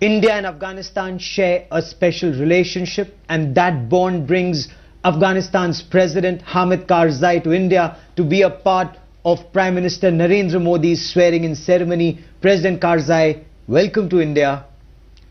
India and Afghanistan share a special relationship, and that bond brings Afghanistan's President Hamid Karzai to India to be a part of Prime Minister Narendra Modi's swearing-in ceremony. President Karzai, welcome to India.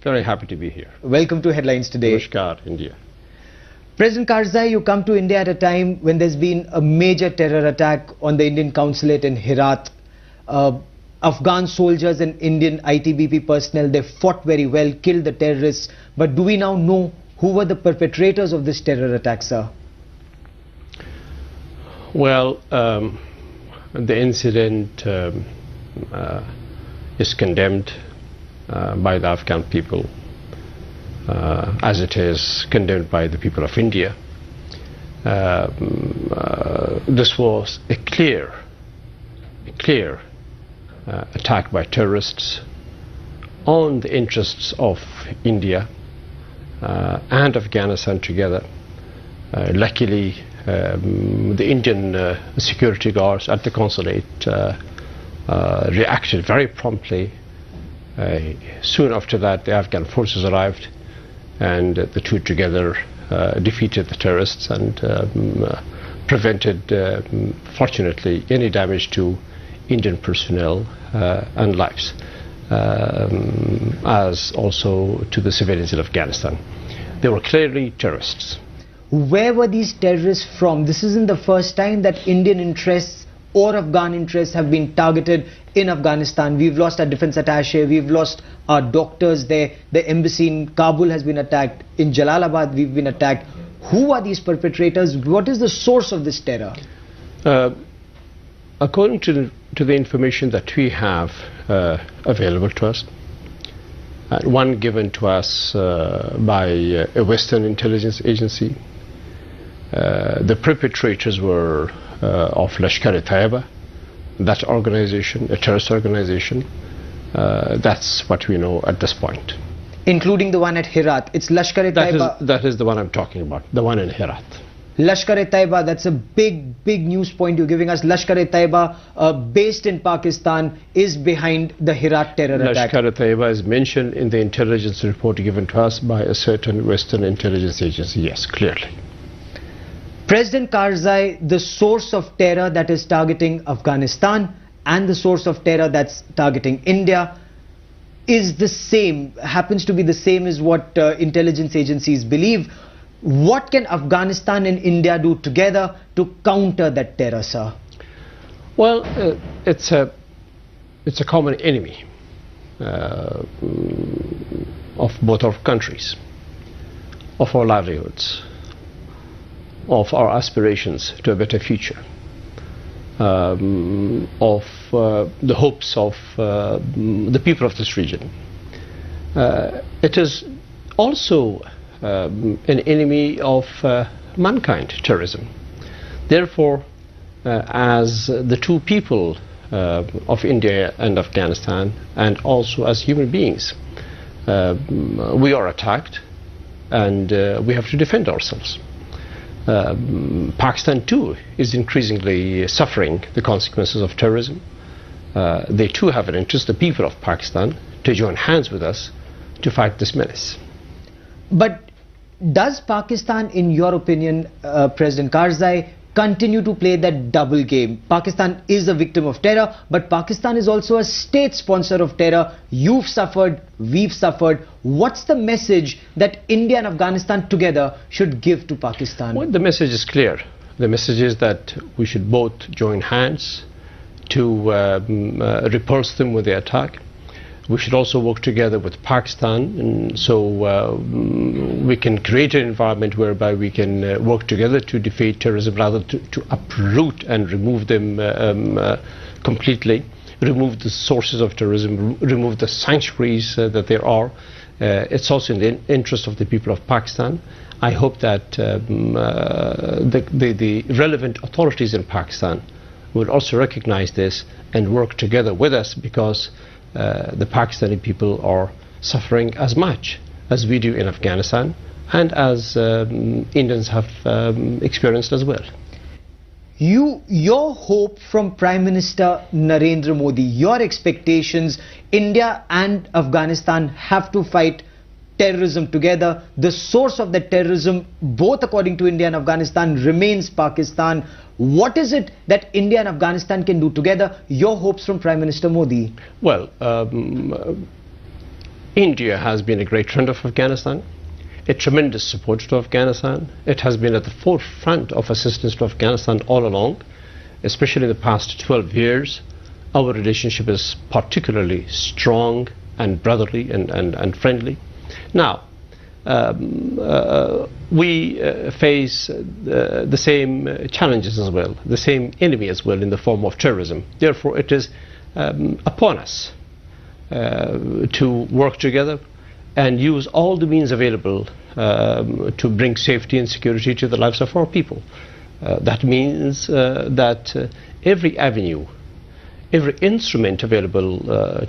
Very happy to be here. Welcome to Headlines Today. Lashkar, India. President Karzai, you come to India at a time when there's been a major terror attack on the Indian Consulate in Herat. Afghan soldiers and Indian ITBP personnel, they fought very well, killed the terrorists. But do we now know who were the perpetrators of this terror attack, sir? Well, the incident is condemned by the Afghan people, as it is condemned by the people of India. This was a clear attack by terrorists on the interests of India and Afghanistan together. Luckily, the Indian security guards at the consulate reacted very promptly. Soon after that, the Afghan forces arrived, and the two together defeated the terrorists and prevented, fortunately, any damage to Indian personnel and lives, as also to the civilians in Afghanistan. They were clearly terrorists. Where were these terrorists from? This isn't the first time that Indian interests or Afghan interests have been targeted in Afghanistan. We've lost our defense attaché, we've lost our doctors there, the embassy in Kabul has been attacked, in Jalalabad we've been attacked. Who are these perpetrators? What is the source of this terror? According to the information that we have available to us, one given to us by a Western intelligence agency, the perpetrators were of Lashkar-e-Taiba, that organization, a terrorist organization. That's what we know at this point. Including the one at Herat. It's Lashkar-e-Taiba. That is the one I'm talking about, the one in Herat. Lashkar-e-Taiba, that's a big news point you're giving us. Lashkar-e-Taiba, based in Pakistan, is behind the Herat terror attack. Lashkar-e-Taiba is mentioned in the intelligence report given to us by a certain Western intelligence agency, yes, clearly. President Karzai, the source of terror that is targeting Afghanistan and the source of terror that's targeting India is the same, happens to be the same as what intelligence agencies believe. What can Afghanistan and India do together to counter that terror, sir? Well, it's a common enemy of both our countries, of our livelihoods, of our aspirations to a better future, of the hopes of the people of this region. It is also an enemy of mankind, terrorism. Therefore, as the two people of India and Afghanistan, and also as human beings, we are attacked, and we have to defend ourselves. Pakistan too is increasingly suffering the consequences of terrorism. They too have an interest, the people of Pakistan, to join hands with us to fight this menace. But does Pakistan, in your opinion, President Karzai, continue to play that double game? Pakistan is a victim of terror, but Pakistan is also a state sponsor of terror. You've suffered, we've suffered. What's the message that India and Afghanistan together should give to Pakistan? Well, the message is clear. The message is that we should both join hands to repulse them with the attack. We should also work together with Pakistan, and so we can create an environment whereby we can work together to defeat terrorism, rather to uproot and remove them completely, remove the sources of terrorism, remove the sanctuaries that there are. It's also in the interest of the people of Pakistan. I hope that the relevant authorities in Pakistan will also recognize this and work together with us, because the Pakistani people are suffering as much as we do in Afghanistan, and as Indians have experienced as well. Your hope from Prime Minister Narendra Modi, your expectations, India and Afghanistan have to fight terrorism together. The source of the terrorism, both according to India and Afghanistan, remains Pakistan. What is it that India and Afghanistan can do together? Your hopes from Prime Minister Modi? Well, India has been a great friend of Afghanistan, a tremendous supporter to Afghanistan. It has been at the forefront of assistance to Afghanistan all along, especially in the past 12 years. Our relationship is particularly strong and brotherly and friendly. Now, we face the same challenges as well, the same enemy as well in the form of terrorism. Therefore, it is upon us to work together and use all the means available to bring safety and security to the lives of our people. That means that every avenue, every instrument available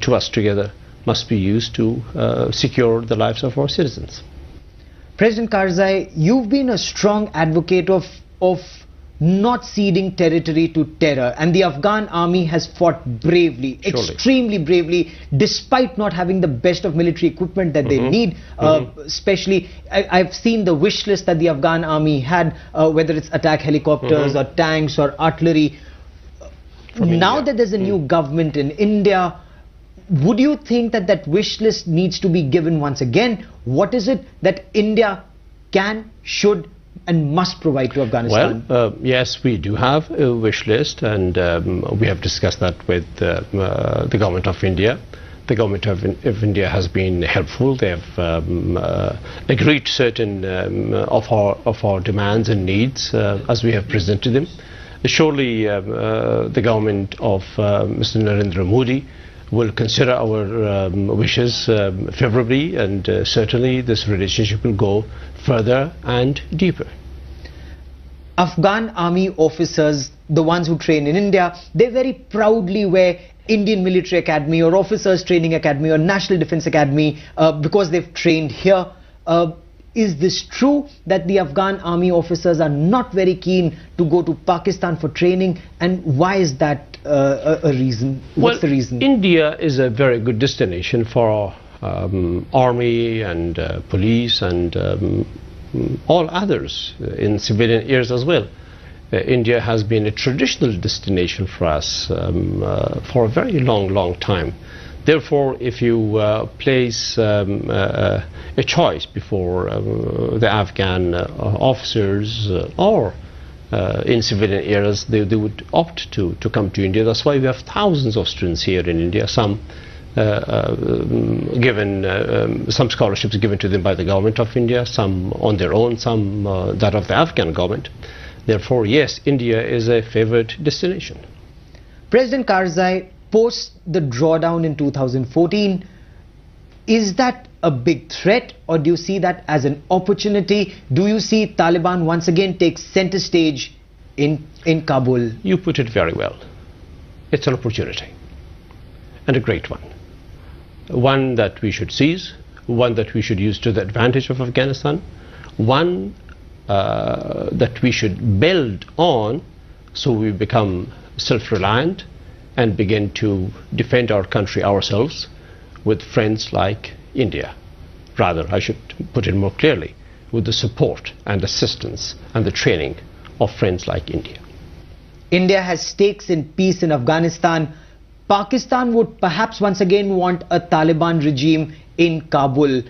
to us together must be used to secure the lives of our citizens. President Karzai, you've been a strong advocate of not ceding territory to terror, and the Afghan army has fought bravely, extremely bravely, despite not having the best of military equipment that they need. Especially, I've seen the wish list that the Afghan army had, whether it's attack helicopters or tanks or artillery. Now that there's a new government in India, would you think that that wish list needs to be given once again? What is it that India can, should and must provide to Afghanistan? Well, yes, we do have a wish list, and we have discussed that with the government of India. The government of India has been helpful. They have agreed to certain of our demands and needs as we have presented them. Surely the government of Mr. Narendra Modi will consider our wishes favorably, and certainly this relationship will go further and deeper. Afghan army officers, the ones who train in India, they very proudly wear Indian Military Academy or Officers Training Academy or National Defense Academy because they've trained here. Is this true that the Afghan army officers are not very keen to go to Pakistan for training, and why is that a reason? What's the reason? India is a very good destination for army and police and all others in civilian areas as well. India has been a traditional destination for us for a very long time. Therefore, if you place a choice before the Afghan officers or in civilian areas, they would opt to come to India. That's why we have thousands of students here in India, some given some scholarships given to them by the government of India, some on their own, some that of the Afghan government. Therefore, yes, India is a favored destination. President Karzai, post the drawdown in 2014, is that a big threat, or do you see that as an opportunity? Do you see Taliban once again take center stage in Kabul? You put it very well. It's an opportunity, and a great one. One that we should seize, one that we should use to the advantage of Afghanistan, one that we should build on so we become self-reliant and begin to defend our country ourselves with friends like India. Rather, I should put it more clearly, with the support and assistance and the training of friends like India. India has stakes in peace in Afghanistan. Pakistan would perhaps once again want a Taliban regime in Kabul.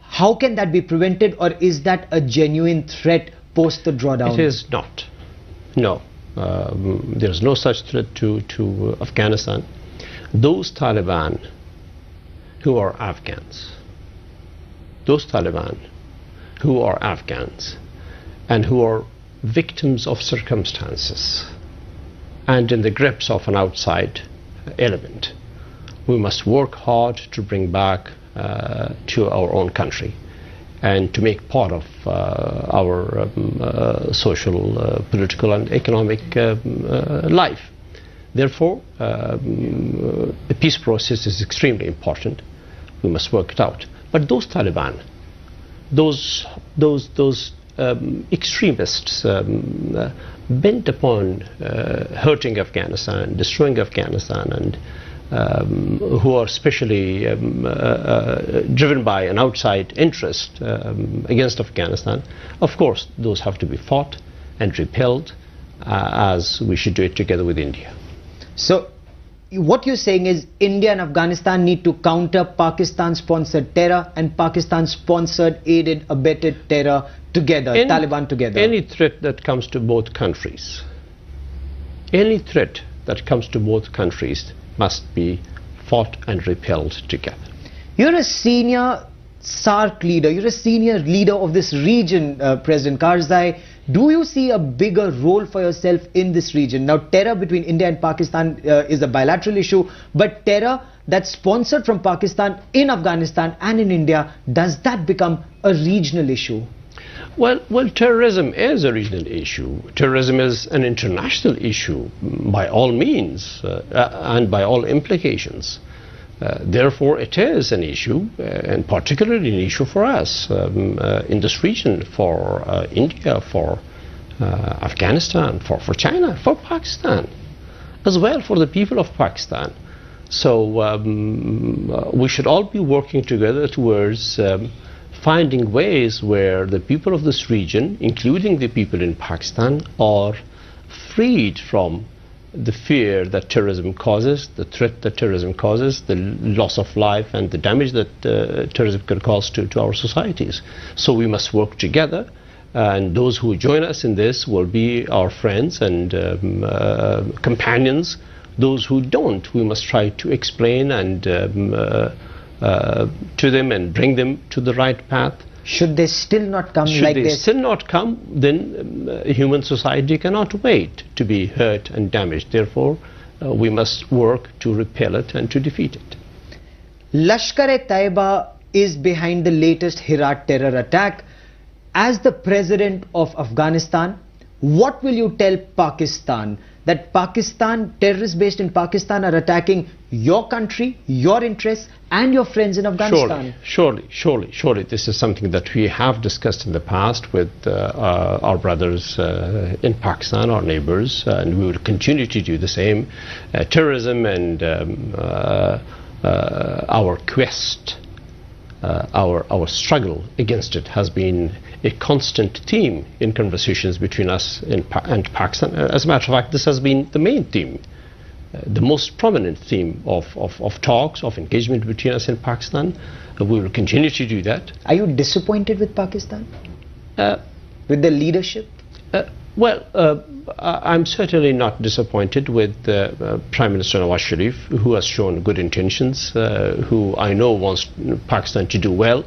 How can that be prevented, or is that a genuine threat post the drawdown? It is not. No. There is no such threat to Afghanistan. Those Taliban who are Afghans, and who are victims of circumstances and in the grips of an outside element, we must work hard to bring back to our own country and to make part of our social, political and economic life. Therefore, the peace process is extremely important. We must work it out. But those Taliban, those extremists bent upon hurting Afghanistan, destroying Afghanistan, and who are especially driven by an outside interest against Afghanistan, of course, those have to be fought and repelled, as we should do it together with India. So, what you're saying is India and Afghanistan need to counter Pakistan-sponsored terror and Pakistan-sponsored, aided, abetted terror together, Taliban together. Any threat that comes to both countries, any threat that comes to both countries must be fought and repelled together. You're a senior SAARC leader, you're a senior leader of this region, President Karzai. Do you see a bigger role for yourself in this region? Now, terror between India and Pakistan is a bilateral issue, but terror that's sponsored from Pakistan in Afghanistan and in India, does that become a regional issue? Well, terrorism is a regional issue. Terrorism is an international issue by all means and by all implications. Therefore, it is an issue, and particularly an issue for us in this region, for India, for Afghanistan, for China, for Pakistan, as well for the people of Pakistan. So we should all be working together towards finding ways where the people of this region, including the people in Pakistan, are freed from the fear that terrorism causes, the threat that terrorism causes, the loss of life and the damage that terrorism can cause to our societies. So we must work together, and those who join us in this will be our friends and companions. Those who don't, we must try to explain and to them and bring them to the right path. Should they still not come like this? Should they still not come, then human society cannot wait to be hurt and damaged. Therefore, we must work to repel it and to defeat it. Lashkar-e-Taiba is behind the latest Herat terror attack. As the president of Afghanistan, what will you tell Pakistan? That Pakistan, terrorists based in Pakistan, are attacking your country, your interests, and your friends in Afghanistan? Surely. This is something that we have discussed in the past with our brothers in Pakistan, our neighbors, and we will continue to do the same. Terrorism and our quest, our struggle against it has been a constant theme in conversations between us and Pakistan. As a matter of fact, this has been the main theme, the most prominent theme of talks, of engagement between us and Pakistan. We will continue to do that. Are you disappointed with Pakistan? With the leadership? I'm certainly not disappointed with Prime Minister Nawaz Sharif, who has shown good intentions, who I know wants Pakistan to do well.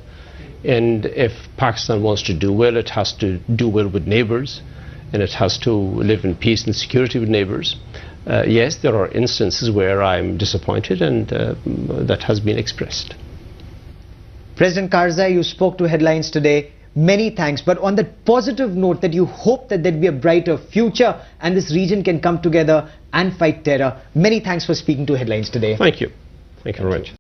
And if Pakistan wants to do well, it has to do well with neighbors, and it has to live in peace and security with neighbors. Yes, there are instances where I'm disappointed, and that has been expressed. President Karzai, you spoke to Headlines today. Many thanks. But on the positive note that you hope that there'd be a brighter future and this region can come together and fight terror. Many thanks for speaking to Headlines today. Thank you. Thank you very much.